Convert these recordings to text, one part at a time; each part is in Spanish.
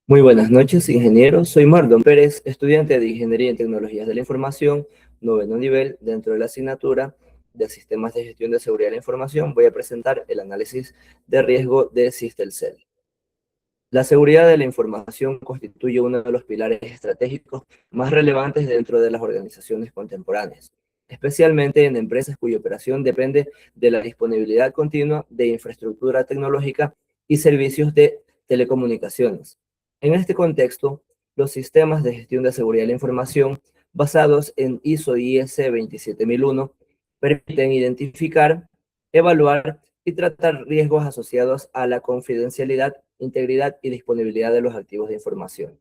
Muy buenas noches, ingeniero. Soy Marlon Pérez, estudiante de Ingeniería en Tecnologías de la Información, noveno nivel, dentro de la asignatura de Sistemas de Gestión de Seguridad de la Información. Voy a presentar el análisis de riesgo de Systelcell. La seguridad de la información constituye uno de los pilares estratégicos más relevantes dentro de las organizaciones contemporáneas, especialmente en empresas cuya operación depende de la disponibilidad continua de infraestructura tecnológica y servicios de telecomunicaciones. En este contexto, los sistemas de gestión de seguridad de la información basados en ISO IS 27001 permiten identificar, evaluar y tratar riesgos asociados a la confidencialidad, integridad y disponibilidad de los activos de información.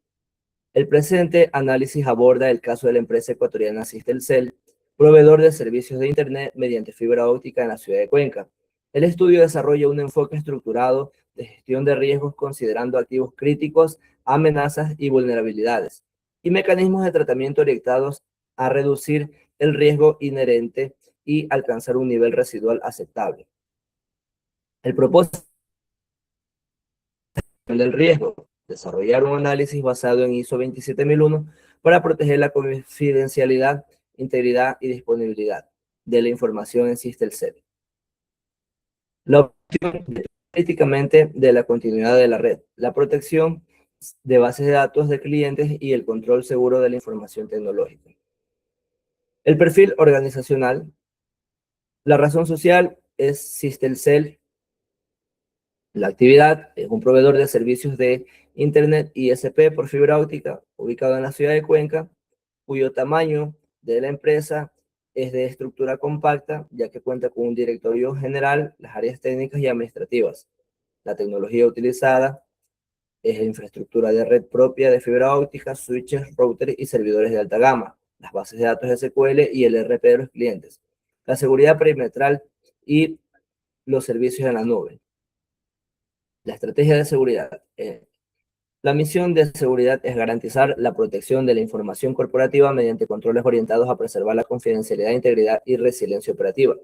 El presente análisis aborda el caso de la empresa ecuatoriana Systelcell, proveedor de servicios de Internet mediante fibra óptica en la ciudad de Cuenca. El estudio desarrolla un enfoque estructurado de gestión de riesgos considerando activos críticos, amenazas y vulnerabilidades, y mecanismos de tratamiento orientados a reducir el riesgo inherente y alcanzar un nivel residual aceptable. El propósito del riesgo, desarrollar un análisis basado en ISO 27001 para proteger la confidencialidad, integridad y disponibilidad de la información en Systelcell. La opción críticamente de la continuidad de la red, la protección de bases de datos de clientes y el control seguro de la información tecnológica. El perfil organizacional, la razón social es Systelcell. La actividad es un proveedor de servicios de Internet ISP por fibra óptica ubicado en la ciudad de Cuenca, cuyo tamaño de la empresa es de estructura compacta, ya que cuenta con un directorio general, las áreas técnicas y administrativas. La tecnología utilizada es infraestructura de red propia de fibra óptica, switches, routers y servidores de alta gama, las bases de datos SQL y el ERP de los clientes, la seguridad perimetral y los servicios en la nube. La estrategia de seguridad. La misión de seguridad es garantizar la protección de la información corporativa mediante controles orientados a preservar la confidencialidad, integridad y resiliencia operativa.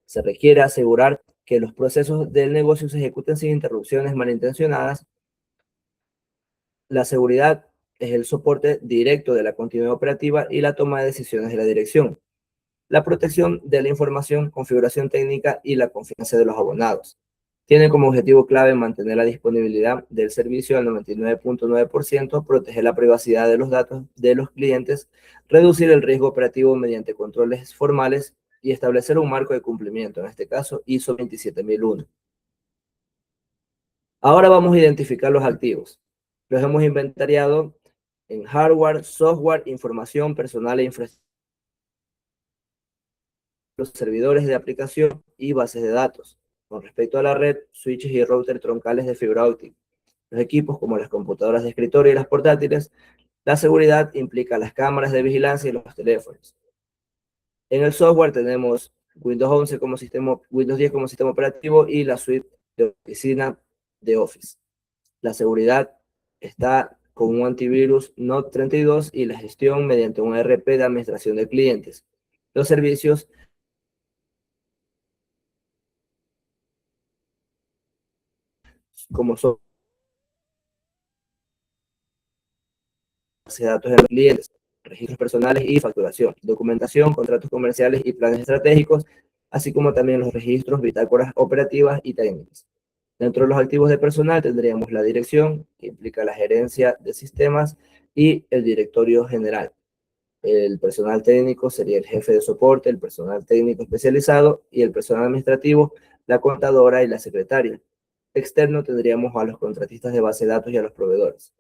Se requiere asegurar que los procesos del negocio se ejecuten sin interrupciones malintencionadas. La seguridad es el soporte directo de la continuidad operativa y la toma de decisiones de la dirección. La protección de la información, configuración técnica y la confianza de los abonados. Tiene como objetivo clave mantener la disponibilidad del servicio al 99.9%, proteger la privacidad de los datos de los clientes, reducir el riesgo operativo mediante controles formales y establecer un marco de cumplimiento, en este caso ISO 27001. Ahora vamos a identificar los activos. Los hemos inventariado en hardware, software, información personal e infraestructura, los servidores de aplicación y bases de datos. Con respecto a la red, switches y routers troncales de fibra óptica. Los equipos como las computadoras de escritorio y las portátiles. La seguridad implica las cámaras de vigilancia y los teléfonos. En el software tenemos Windows 11 como sistema, Windows 10 como sistema operativo y la suite de oficina de Office. La seguridad está con un antivirus Note 32 y la gestión mediante un ERP de administración de clientes. Los servicios como son base de datos de los clientes, registros personales y facturación, documentación, contratos comerciales y planes estratégicos, así como también los registros, bitácoras operativas y técnicas. Dentro de los activos de personal tendríamos la dirección, que implica la gerencia de sistemas, y el directorio general. El personal técnico sería el jefe de soporte, el personal técnico especializado y el personal administrativo, la contadora y la secretaria. Externo tendríamos a los contratistas de base de datos y a los proveedores.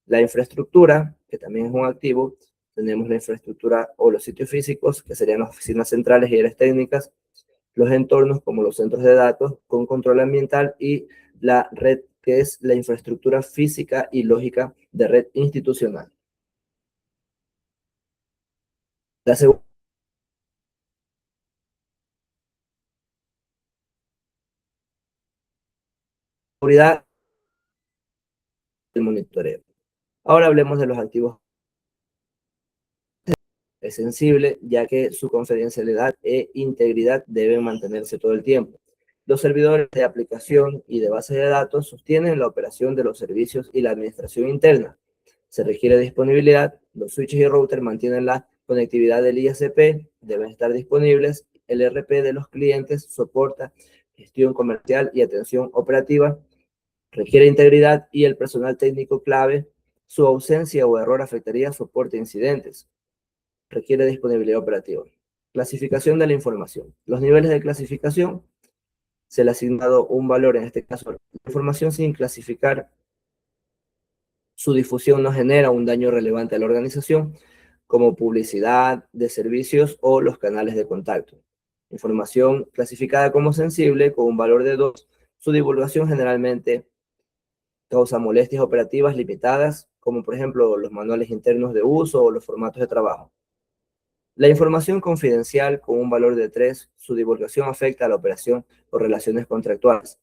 La infraestructura, que también es un activo, tenemos la infraestructura o los sitios físicos, que serían las oficinas centrales y áreas técnicas, los entornos como los centros de datos con control ambiental y la red, que es la infraestructura física y lógica de red institucional. La seguridad del monitoreo. Ahora hablemos de los activos. Es sensible, ya que su confidencialidad e integridad deben mantenerse todo el tiempo. Los servidores de aplicación y de base de datos sostienen la operación de los servicios y la administración interna. Se requiere disponibilidad. Los switches y routers mantienen la conectividad del ISP, deben estar disponibles. El ERP de los clientes soporta gestión comercial y atención operativa. Requiere integridad y el personal técnico clave. Su ausencia o error afectaría soporte de incidentes. Requiere disponibilidad operativa. Clasificación de la información. Los niveles de clasificación, se le ha asignado un valor, en este caso, la información sin clasificar, su difusión no genera un daño relevante a la organización, como publicidad de servicios o los canales de contacto. Información clasificada como sensible, con un valor de 2, su divulgación generalmente causa molestias operativas limitadas, como por ejemplo los manuales internos de uso o los formatos de trabajo. La información confidencial con un valor de 3, su divulgación afecta a la operación o relaciones contractuales.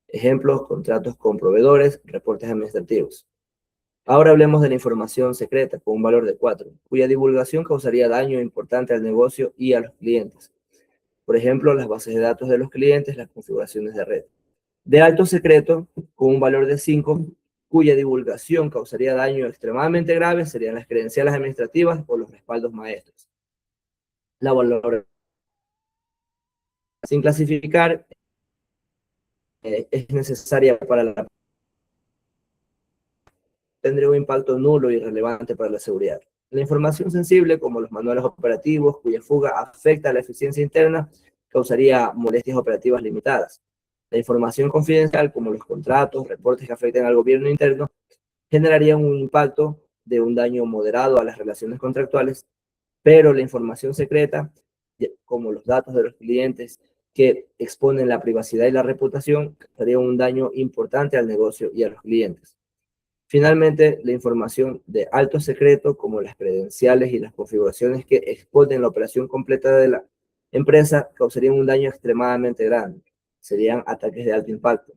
Ejemplos, contratos con proveedores, reportes administrativos. Ahora hablemos de la información secreta con un valor de 4, cuya divulgación causaría daño importante al negocio y a los clientes. Por ejemplo, las bases de datos de los clientes, las configuraciones de red. De alto secreto, con un valor de 5, cuya divulgación causaría daño extremadamente grave, serían las credenciales administrativas o los respaldos maestros. La valoración sin clasificar es necesaria para la tendría un impacto nulo y irrelevante para la seguridad. La información sensible, como los manuales operativos, cuya fuga afecta a la eficiencia interna, causaría molestias operativas limitadas. La información confidencial, como los contratos, reportes que afecten al gobierno interno, generarían un impacto de un daño moderado a las relaciones contractuales, pero la información secreta, como los datos de los clientes que exponen la privacidad y la reputación, causaría un daño importante al negocio y a los clientes. Finalmente, la información de alto secreto, como las credenciales y las configuraciones que exponen la operación completa de la empresa, causarían un daño extremadamente grande. Serían ataques de alto impacto.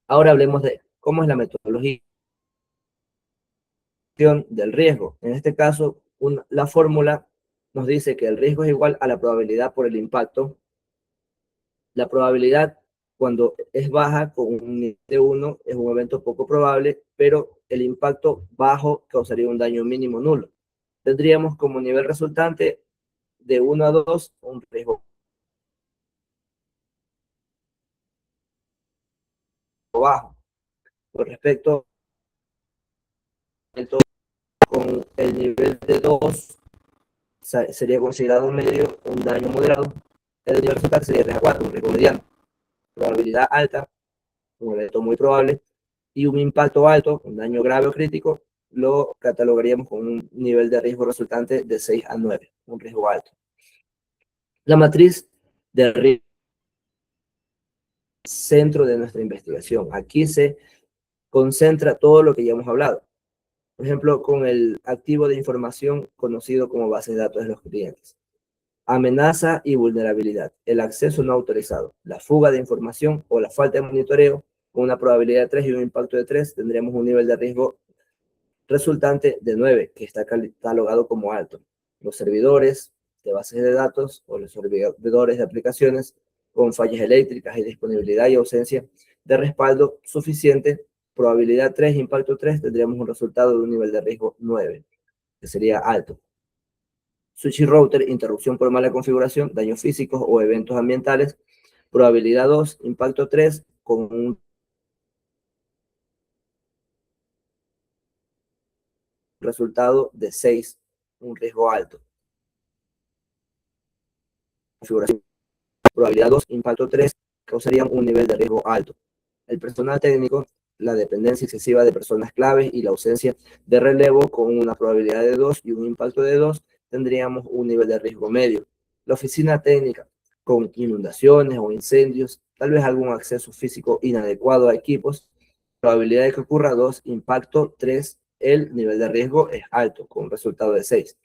Ahora hablemos de cómo es la metodología del riesgo. En este caso, la fórmula nos dice que el riesgo es igual a la probabilidad por el impacto. La probabilidad, cuando es baja, con un nivel de 1, es un evento poco probable, pero el impacto bajo causaría un daño mínimo nulo. Tendríamos como nivel resultante de 1 a 2 un riesgo bajo. Con respecto con el nivel de 2, sería considerado medio un daño moderado. El nivel resultante sería 3 a 4, un riesgo mediano. Probabilidad alta, un evento muy probable, y un impacto alto, un daño grave o crítico, lo catalogaríamos con un nivel de riesgo resultante de 6 a 9, un riesgo alto. La matriz del riesgo, centro de nuestra investigación. Aquí se concentra todo lo que ya hemos hablado. Por ejemplo, con el activo de información conocido como base de datos de los clientes. Amenaza y vulnerabilidad, el acceso no autorizado, la fuga de información o la falta de monitoreo, con una probabilidad de 3 y un impacto de 3, tendríamos un nivel de riesgo resultante de 9, que está catalogado como alto. Los servidores de bases de datos o los servidores de aplicaciones con fallas eléctricas y disponibilidad y ausencia de respaldo suficiente, probabilidad 3, impacto 3, tendríamos un resultado de un nivel de riesgo 9, que sería alto. Switch y router, interrupción por mala configuración, daños físicos o eventos ambientales, probabilidad 2, impacto 3, con un resultado de 6, un riesgo alto. Configuración, probabilidad 2, impacto 3, causarían un nivel de riesgo alto. El personal técnico, la dependencia excesiva de personas claves y la ausencia de relevo con una probabilidad de 2 y un impacto de 2, tendríamos un nivel de riesgo medio. La oficina técnica, con inundaciones o incendios, tal vez algún acceso físico inadecuado a equipos, probabilidad de que ocurra 2, impacto 3, el nivel de riesgo es alto, con un resultado de 6.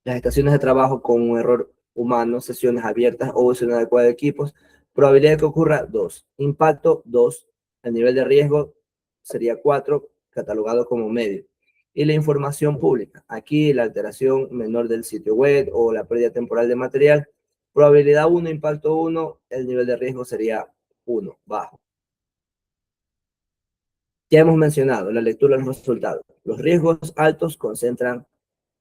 Las estaciones de trabajo con un error humano, sesiones abiertas o uso inadecuado de equipos, probabilidad de que ocurra 2. Impacto 2. El nivel de riesgo sería 4, catalogado como medio. Y la información pública. Aquí la alteración menor del sitio web o la pérdida temporal de material Probabilidad 1, impacto 1, el nivel de riesgo sería 1, bajo. Ya hemos mencionado la lectura de los resultados. Los riesgos altos concentran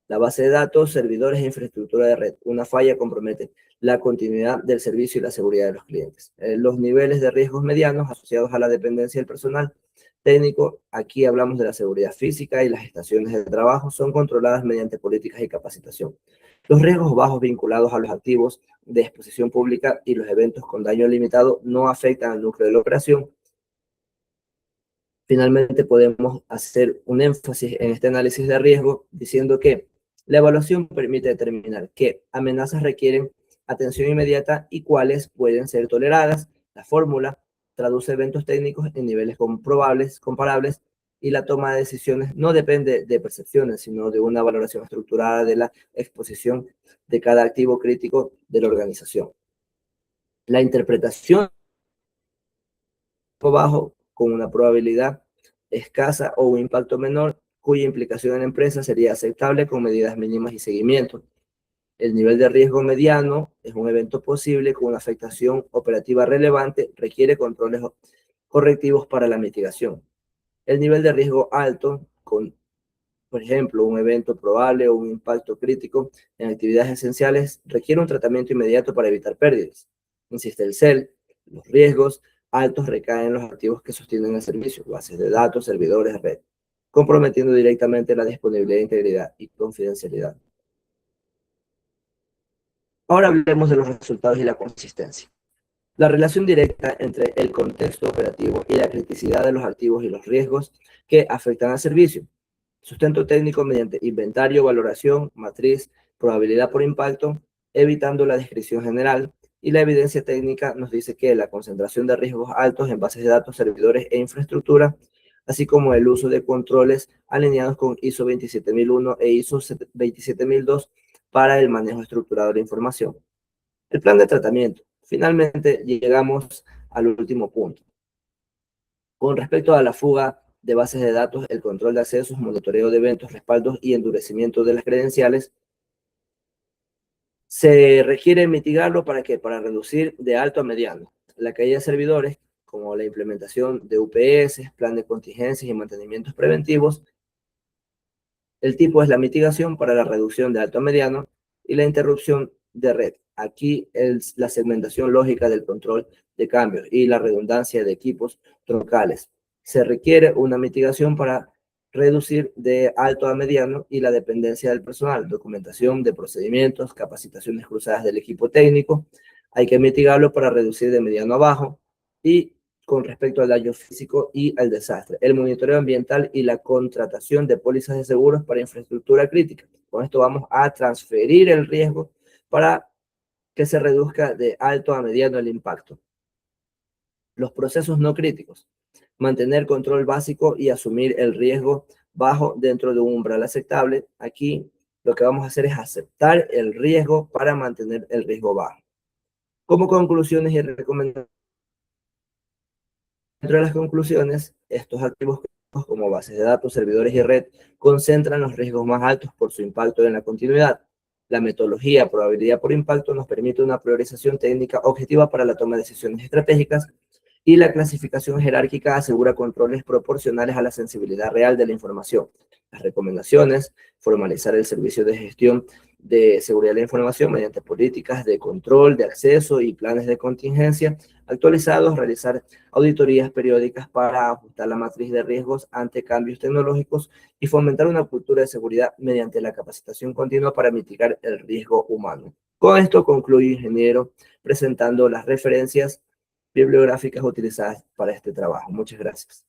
la base de datos, servidores e infraestructura de red. Una falla compromete la continuidad del servicio y la seguridad de los clientes. Los niveles de riesgos medianos asociados a la dependencia del personal técnico, aquí hablamos de la seguridad física y las estaciones de trabajo, son controladas mediante políticas y capacitación. Los riesgos bajos vinculados a los activos de exposición pública y los eventos con daño limitado no afectan al núcleo de la operación. Finalmente, podemos hacer un énfasis en este análisis de riesgo diciendo que la evaluación permite determinar qué amenazas requieren atención inmediata y cuáles pueden ser toleradas. La fórmula traduce eventos técnicos en niveles comparables y la toma de decisiones no depende de percepciones, sino de una valoración estructurada de la exposición de cada activo crítico de la organización. La interpretación bajo con una probabilidad escasa o un impacto menor, cuya implicación en la empresa sería aceptable con medidas mínimas y seguimiento. El nivel de riesgo mediano es un evento posible con una afectación operativa relevante, requiere controles correctivos para la mitigación. El nivel de riesgo alto, con, por ejemplo, un evento probable o un impacto crítico en actividades esenciales, requiere un tratamiento inmediato para evitar pérdidas. Insiste el CEL, los riesgos altos recaen en los activos que sostienen el servicio, bases de datos, servidores, red, comprometiendo directamente la disponibilidad, integridad y confidencialidad. Ahora hablemos de los resultados y la consistencia. La relación directa entre el contexto operativo y la criticidad de los activos y los riesgos que afectan al servicio. Sustento técnico mediante inventario, valoración, matriz, probabilidad por impacto, evitando la descripción general. Y la evidencia técnica nos dice que la concentración de riesgos altos en bases de datos, servidores e infraestructura, así como el uso de controles alineados con ISO 27001 e ISO 27002 para el manejo estructurado de la información. El plan de tratamiento. Finalmente llegamos al último punto. Con respecto a la fuga de bases de datos, el control de accesos, monitoreo de eventos, respaldos y endurecimiento de las credenciales, se requiere mitigarlo para reducir de alto a mediano. La caída de servidores, como la implementación de UPS, plan de contingencias y mantenimientos preventivos. El tipo es la mitigación para la reducción de alto a mediano y la interrupción de red. Aquí es la segmentación lógica del control de cambios y la redundancia de equipos troncales. Se requiere una mitigación para reducir de alto a mediano y la dependencia del personal, documentación de procedimientos, capacitaciones cruzadas del equipo técnico. Hay que mitigarlo para reducir de mediano a bajo y con respecto al daño físico y al desastre, el monitoreo ambiental y la contratación de pólizas de seguros para infraestructura crítica. Con esto vamos a transferir el riesgo para que se reduzca de alto a mediano el impacto. Los procesos no críticos. Mantener control básico y asumir el riesgo bajo dentro de un umbral aceptable. Aquí lo que vamos a hacer es aceptar el riesgo para mantener el riesgo bajo. Como conclusiones y recomendaciones, dentro de las conclusiones, estos activos como bases de datos, servidores y red concentran los riesgos más altos por su impacto en la continuidad. La metodología probabilidad por impacto nos permite una priorización técnica objetiva para la toma de decisiones estratégicas y la clasificación jerárquica asegura controles proporcionales a la sensibilidad real de la información. Las recomendaciones, formalizar el servicio de gestión de seguridad de la información mediante políticas de control, de acceso y planes de contingencia actualizados, realizar auditorías periódicas para ajustar la matriz de riesgos ante cambios tecnológicos y fomentar una cultura de seguridad mediante la capacitación continua para mitigar el riesgo humano. Con esto concluye, ingeniero, presentando las referencias bibliográficas utilizadas para este trabajo. Muchas gracias.